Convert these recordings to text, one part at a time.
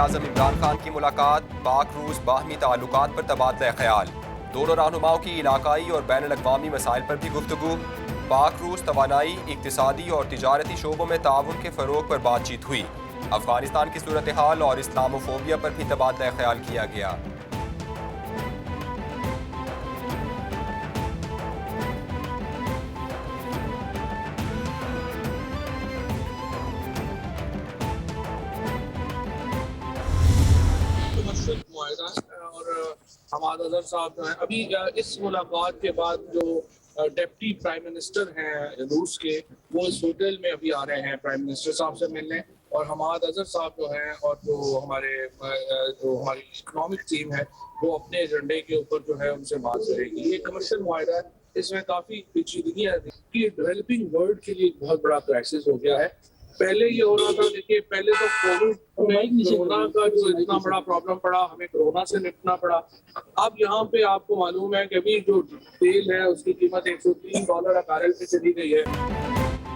वज़ीर-ए-आज़म इमरान खान की मुलाकात, पाक रूस बाहमी ताल्लुकात पर तबादला ख्याल। दोनों रहनुमाओं की इलाकाई और बैनुल-अक़वामी मसाइल पर भी गुफ्तगू। पाक रूस तवानाई, इक़्तिसादी और तिजारती शोबों में ताउन के फ़रोग़ पर बातचीत हुई। अफ़गानिस्तान की सूरत हाल और इस्लामोफोबिया पर भी तबादला ख्याल किया गया। और हमाद अजहर साहब जो हैं अभी इस मुलाकात के बाद जो डिप्टी प्राइम मिनिस्टर हैं रूस के, वो इस होटल में अभी आ रहे हैं प्राइम मिनिस्टर साहब से मिलने। और हमाद अजहर साहब जो हैं और जो हमारी इकोनॉमिक टीम है वो अपने एजेंडे के ऊपर जो है उनसे बात करेगी। ये कमर्शियल मुआहदा है, इसमें काफ़ी पेचीदगी है कि डेवलपिंग वर्ल्ड के लिए एक बहुत बड़ा क्राइसिस हो गया है। पहले ये हो रहा था, देखिए पहले तो कोरोना का जो इतना बड़ा प्रॉब्लम पड़ा, हमें कोरोना से निपटना पड़ा। अब यहाँ पे आपको मालूम है कि अभी जो तेल है उसकी कीमत $103 बैरल पे चली गई है।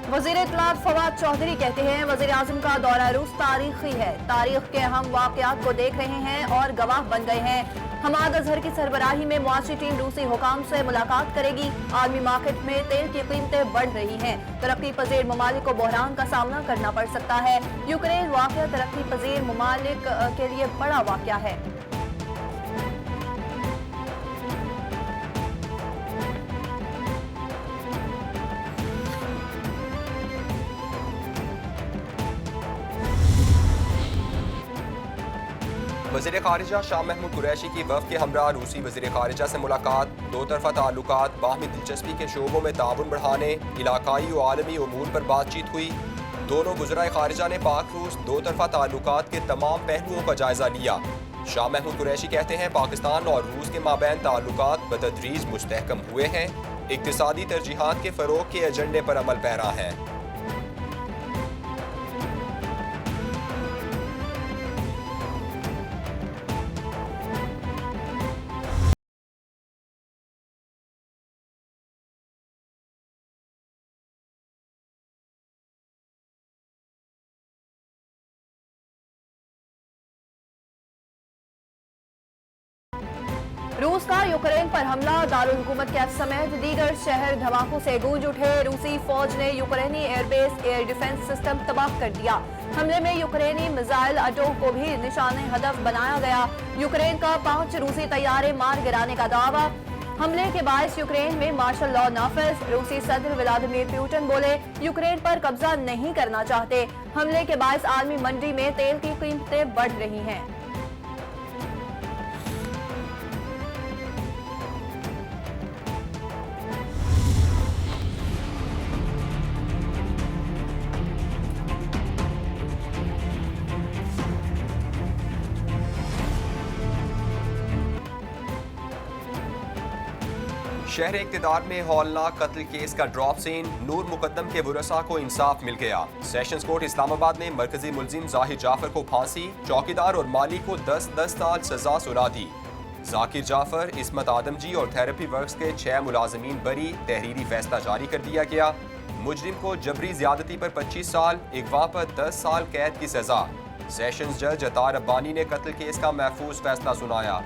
वज़ीर इत्तलात फवाद चौधरी कहते हैं वज़ीर आज़म का दौरा रूस तारीखी है, तारीख के अहम वाक़यात को देख रहे हैं और गवाह बन गए हैं। हमाद अजहर की सरबराही में मुआशी टीम रूसी हुकाम से मुलाकात करेगी। आलमी मार्केट में तेल की कीमतें बढ़ रही हैं, तरक्की पजीर ममालिक को बहरान का सामना करना पड़ सकता है। यूक्रेन वाक़या तरक्की पजीर ममालिक के लिए बड़ा वाक़या है। वज़ीर ख़ारिजा शाह महमूद कुरैशी की वफ़द के हमरा रूसी वज़ीर ख़ारिजा से मुलाकात, दो तरफ़ा ताल्लुकात, बाहमी दिलचस्पी के शोबों में ताउन बढ़ाने, इलाकाई और आलमी उमूर पर बातचीत हुई। दोनों वज़राए ख़ारिजा ने पाक रूस दो तरफ़ा ताल्लुकात के तमाम पहलुओं का जायज़ा लिया। शाह महमूद कुरैशी कहते हैं पाकिस्तान और रूस के माबैन ताल्लुकात बतदरीज मुस्तहकम हुए हैं, इक़्तिसादी तरजीहात के फ़रोग़ के एजेंडे पर अमल पैरा है। रूस का यूक्रेन पर हमला, दारुल हुकूमत कैफ समेत दीगर शहर धमाकों से गूंज उठे। रूसी फौज ने यूक्रेनी एयरबेस एयर डिफेंस सिस्टम तबाह कर दिया। हमले में यूक्रेनी मिसाइल अड्डों को भी निशाने हदफ बनाया गया। यूक्रेन का 5 रूसी तैयारे मार गिराने का दावा। हमले के बायस यूक्रेन में मार्शल लॉ नाफिज। रूसी सदर व्लादिमीर पुतिन बोले यूक्रेन पर कब्जा नहीं करना चाहते। हमले के बायस आलमी मंडी में तेल की कीमतें बढ़ रही हैं। शहर इक़्तिदार में हौलनाक कत्ल केस का ड्रॉप सीन, नूर मुकद्दम के वरसा को इंसाफ मिल गया। सेशंस कोर्ट इस्लामाबाद ने मरकजी मुलजिम जाहिर जाफर को फांसी, चौकीदार और माली को 10-10 साल सजा सुना दी। जाकिर जाफर, इस्मत आदमजी और थेरेपी वर्क्स के 6 मुलाजमीन बरी, तहरीरी फैसला जारी कर दिया गया। मुजरिम को जबरी ज्यादती पर 25 साल, अगवा पर 10 साल कैद की सजा। सेशंस जज अतार अब्बानी ने कत्ल केस का महफूज फैसला सुनाया।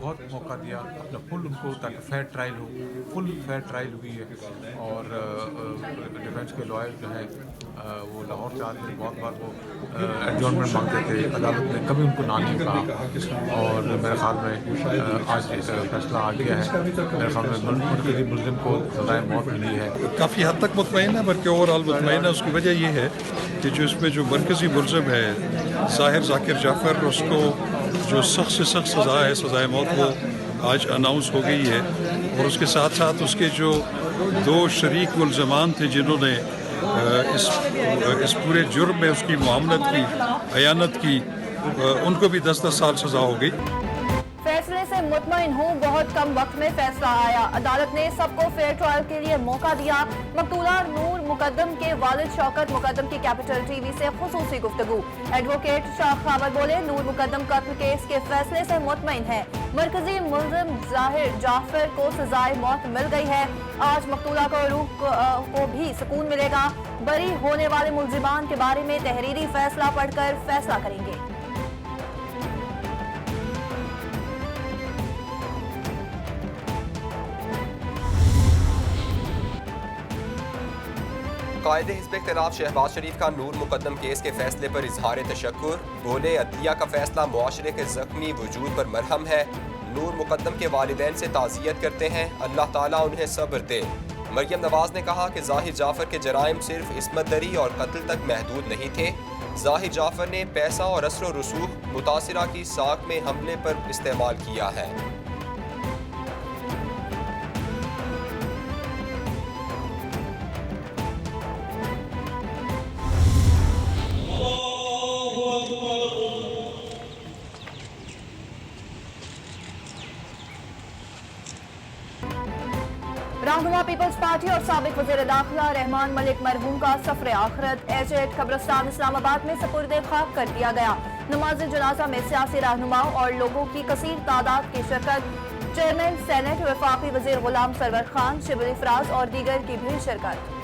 बहुत मौका दिया अपना फुल उनको, ताकि फेयर ट्रायल हो। फुल फेयर ट्रायल हुई है और डिफेंस के लॉयर जो है वो लाहौर से आते बहुत बार वो एडजॉर्नमेंट मांगते थे, अदालत ने कभी उनको ना नहीं कहा और मेरे ख्याल में आज फैसला आ गया है। मेरे ख्याल में मरकजी मुलजिम को सज़ाए मौत मिली है। काफ़ी हद तक मुतमईन है, बल्कि ओवरऑल मुतमईन है। उसकी वजह ये है कि जो इसमें जो मरकजी मुलजिम है जाकिर जाफर, उसको जो सख्त से सख्त सज़ा है, सज़ाए मौत, वो आज अनाउंस हो गई है। और उसके साथ साथ उसके जो 2 शरीक मुल्ज़मान थे जिन्होंने इस पूरे जुर्म में उसकी मुआमलत की, अयानत की, उनको भी 10-10 साल सज़ा हो गई। फैसले से से मुतमईन हूँ, बहुत कम वक्त में फैसला आया। अदालत ने सबको फेयर ट्रायल के लिए मौका दिया। मकतूला नूर मुकद्दम के वालिद शौकत मुकद्दम की कैपिटल टीवी से खुसूसी गुफ्तगू। एडवोकेट शाह खावर बोले, नूर मुकद्दम कत्ल केस के फैसले से मुतमईन है। मरकजी मुल्जिम जाहिर जाफर को सजाए मौत मिल गई है। आज मकतूला को रूह को भी सुकून मिलेगा। बरी होने वाले मुल्जिमान के बारे में तहरीरी फैसला पढ़कर फैसला करेंगे। कायदे हिज़्ब इख्तिलाफ शहबाज शरीफ का नूर मुकद्दम केस के फैसले पर इजहार तशक्कुर। बोले, अदलिया का फैसला मुआशरे के जख्मी वजूद पर मरहम है। नूर मुकद्दम के वालिदैन से ताज़ियत करते हैं, अल्लाह ताला उन्हें सब्र दे। मरियम नवाज ने कहा कि जाहिर जाफर के जराइम सिर्फ इस्मत दरी और कत्ल तक महदूद नहीं थे। जाहिर जाफर ने पैसा और असर रसूख मुतासिरा की साख में हमले पर इस्तेमाल किया है। रहनुमा पीपल्स पार्टी और साबिक वज़ीर दाखिला रहमान मलिक मरहूम का सफर आखिरत एजेड कब्रिस्तान इस्लामाबाद में सपुर्दे खाक कर दिया गया। नमाज जनाजा में सियासी रहनुमाओं और लोगों की कसीर तादाद की शिरकत। चेयरमैन सेनेट वफाकी वज़ीर गुलाम सरवर खान, शिबली फराज और दीगर की भी शिरकत।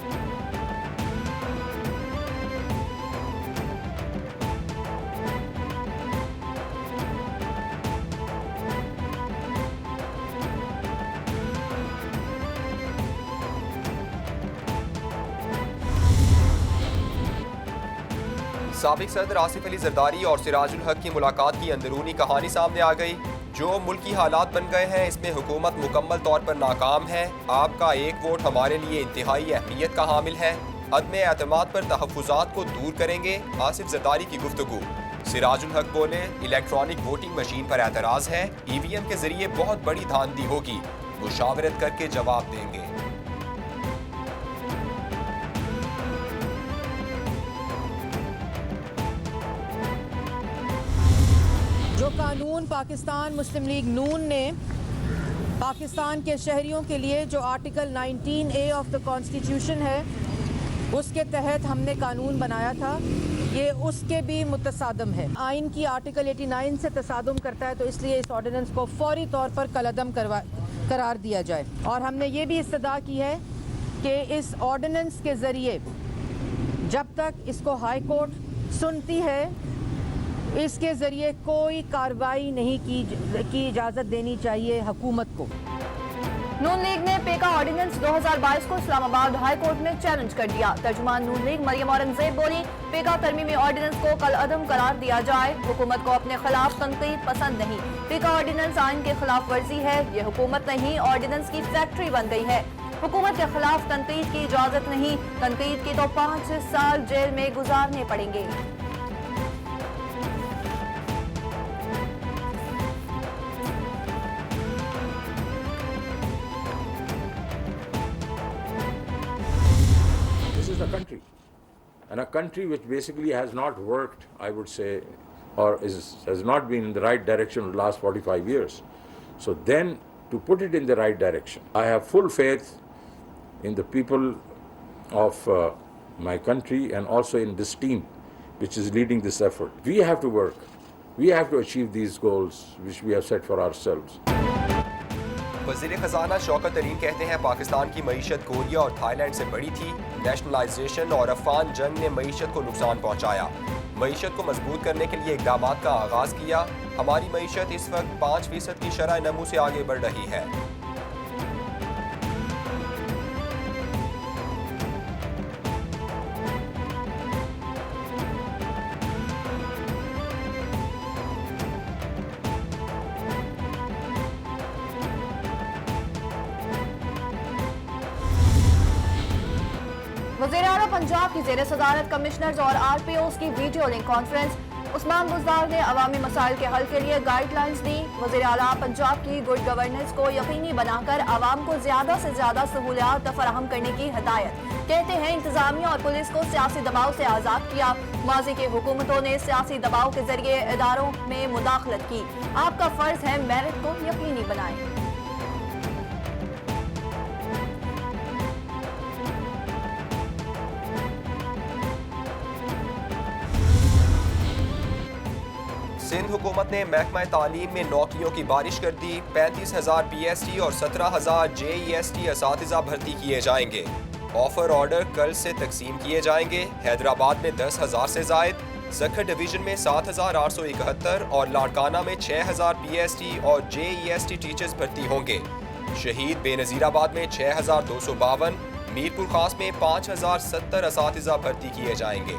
साबिक सदर आसिफ अली जरदारी और सिराजुल हक की मुलाकात की अंदरूनी कहानी सामने आ गई। जो मुल्की हालात बन गए हैं, इसमें हुकूमत मुकम्मल तौर पर नाकाम है। आपका एक वोट हमारे लिए इंतहाई अहमियत का हामिल है। अदम एतमाद पर तहफ़्फ़ुज़ात को दूर करेंगे। आसिफ जरदारी की गुफ्तगू। सिराजुल हक बोले, इलेक्ट्रॉनिक वोटिंग मशीन पर एतराज़ है। EVM के जरिए बहुत बड़ी धांधली होगी। मुशावरत करके जवाब देंगे। जो कानून पाकिस्तान मुस्लिम लीग नून ने पाकिस्तान के शहरियों के लिए जो article 19A of the constitution है, उसके तहत हमने कानून बनाया था, ये उसके भी मुतसादम है। आइन की आर्टिकल 89 से तसादुम करता है, तो इसलिए इस ऑर्डिनेंस को फौरी तौर पर कलअदम करार दिया जाए। और हमने ये भी इस्तदा की है कि इस ऑर्डिनेंस के ज़रिए जब तक इसको हाई कोर्ट सुनती है, इसके जरिए कोई कार्रवाई नहीं की इजाज़त देनी चाहिए हुकूमत को। नून लीग ने पेका ऑर्डिनेंस 2022 को इस्लामाबाद हाई कोर्ट में चैलेंज कर दिया। तर्जुमान नून लीग मरियम औरंगजेब बोली, पेका तरमीमी ऑर्डिनेंस को कल अदम करार दिया जाए। हुकूमत को अपने खिलाफ तनकीद पसंद नहीं। पेका ऑर्डिनेंस आइन के खिलाफ वर्जी है। ये हुकूमत नहीं, ऑर्डिनेंस की फैक्ट्री बन गई है। हुकूमत के खिलाफ तनकीद की इजाजत नहीं। तनकीद की तो 5 साल जेल में गुजारने पड़ेंगे। A country, and a country which basically has not worked, I would say, or has not been in the right direction in the last 45 years. So then to put it in the right direction, I have full faith in the people of my country and also in this team which is leading this effort. We have to work. We have to achieve these goals which we have set for ourselves. वज़ीर ख़ज़ाना शौकत तरीन कहते हैं, पाकिस्तान की मईशत Korea और Thailand से बड़ी थी। Nationalisation और अफगान जंग ने मईशत को नुकसान पहुँचाया। मईशत को मजबूत करने के लिए इक़दाम का आगाज़ किया। हमारी मईशत इस वक्त 5% की शरह नमू से आगे बढ़ रही है। वज़ीर आला पंजाब की ज़ेर सदारत कमिश्नर्स और RPOs की video link conference. Usman Buzdar ने अवामी मसाइल के हल के लिए गाइडलाइंस दी। वज़ीर आला पंजाब की गुड गवर्नेंस को यकीनी बनाकर आवाम को ज्यादा से ज्यादा सहूलियात फराहम करने की हिदायत। कहते हैं इंतजामिया और पुलिस को सियासी दबाव से आजाद किया। माजी की हुकूमतों ने सियासी दबाव के जरिए इदारों में मुदाखलत की। आपका फर्ज है मेरिट को यकीनी बनाएं। सिंध हुकूमत ने महकमा तालीम में नौकरियों की बारिश कर दी। 35,000 PST और 17,000 JEST असातिज़ा भर्ती किए जाएंगे। ऑफर ऑर्डर कल से तकसीम किए जाएंगे। हैदराबाद में 10,000 से जायद, सखर डिवीजन में 7,871 और लाड़काना में 6,000 PST और JEST टीचर्स भर्ती होंगे। शहीद बेनज़ीराबाद में 6,252, मीरपुर खास में 5,070 असातिज़ा भर्ती किए जाएंगे।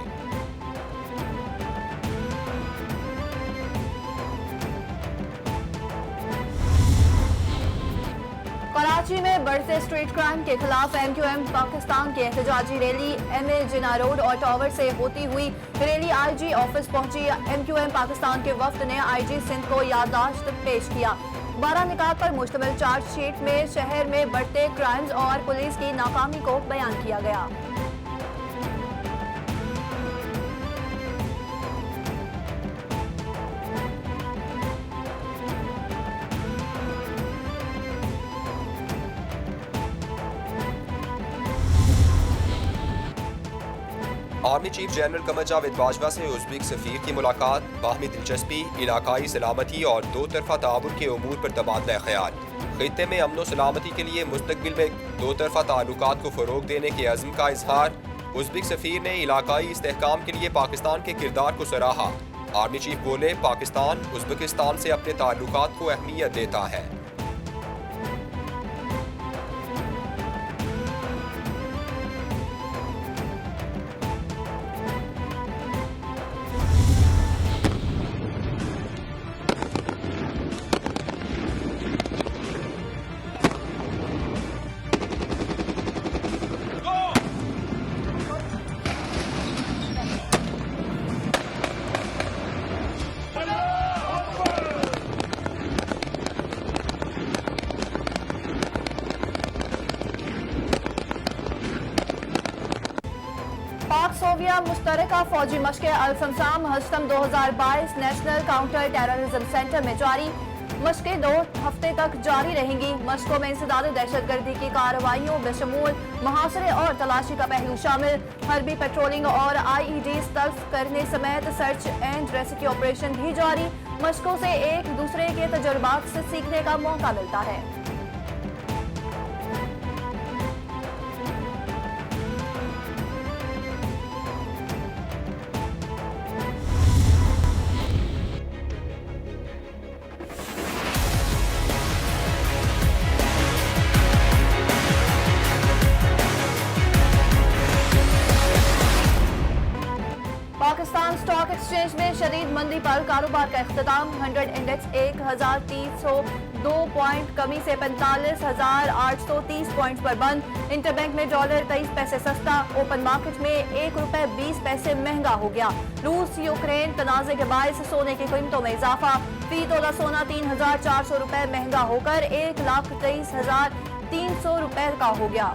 कराची में बढ़ते स्ट्रीट क्राइम के खिलाफ MQM पाकिस्तान की एहतजाजी रैली MA जिना रोड और टावर से होती हुई रैली IG ऑफिस पहुंची। MQM पाकिस्तान के वफ्द ने IG सिंध को याददाश्त पेश किया। 12 निकात पर मुश्तमिल चार्जशीट में शहर में बढ़ते क्राइम्स और पुलिस की नाकामी को बयान किया गया। Army chief general Qamar Javed Bajwa से उज़्बेक सफ़ीर की मुलाकात। बाहमी दिलचस्पी, इलाकाई सलामती और दो तरफा ताउन के उमूर पर तबादला ख्याल। खित्ते में अमन व सलामती के लिए मुस्तकबिल में दो तरफा ताल्लुकात को फ़रोग देने के अज़्म का इजहार। उज़्बेक सफ़ीर ने इलाकाई इस्तेहकाम के लिए पाकिस्तान के किरदार को सराहा। आर्मी चीफ बोले, पाकिस्तान उज़्बेकिस्तान से अपने ताल्लुकात को अहमियत देता है। पाक सोविया मुश्तरका फौजी मशक़े अल-समसाम हश्तम 2022 नेशनल काउंटर टेररिज्म सेंटर में जारी। मशक़ें 2 हफ्ते तक जारी रहेंगी। मशक़ों में इंसदाद दहशतगर्दी की कार्रवाइयों बशमूल मुहासरे और तलाशी का पहलू शामिल। हरबी पेट्रोलिंग और IEDs तल्फ करने समेत सर्च एंड रेस्क्यू ऑपरेशन भी जारी। मशक़ों से एक दूसरे के तजुर्बात से सीखने का मौका मिलता है। पाकिस्तान स्टॉक एक्सचेंज में शदीद मंदी पर कारोबार का इख्तिताम। 100 इंडेक्स 1,302 पॉइंट कमी से 45,830 पॉइंट पर बंद। इंटरबैंक में डॉलर 23 पैसे सस्ता। ओपन मार्केट में ₹1.20 महंगा हो गया। रूस यूक्रेन तनाज़े के बायस सोने की कीमतों में इजाफा। फी तोला सोना ₹3,400 महंगा होकर 1,23,300 का हो गया।